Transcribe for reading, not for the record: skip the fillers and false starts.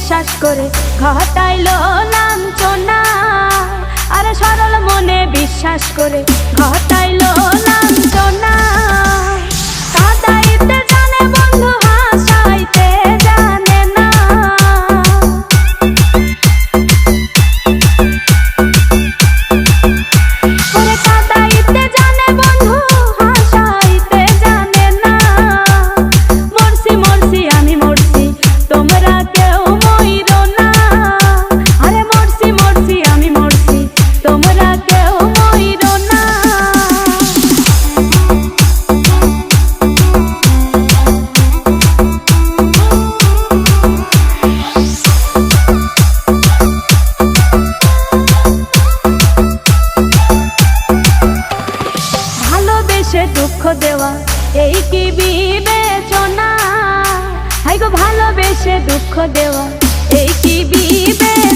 বিশ্বাস করে ঘটাইলো লাঞ্ছনা। আরে সরল মনে বিশ্বাস করে ঘটাইলো লাঞ্ছনা। কাঁদাইতে জানে বন্ধু, হাসাইতে জানে না। ওরে কাঁদাইতে জানে বন্ধু, হাসাইতে জানে না। মরছি মরছি আমি মরছি, তোমরা কেউ মইরো না। আরে মরছি মরছি আমি মরছি, তোমরা কেউ মইরো না। ভালোবেসে দুঃখ দেওয়া এই কি বিবেচনা? হাই গো ভালোবেসে দুঃখ দেওয়া এই কি বিবেচনা?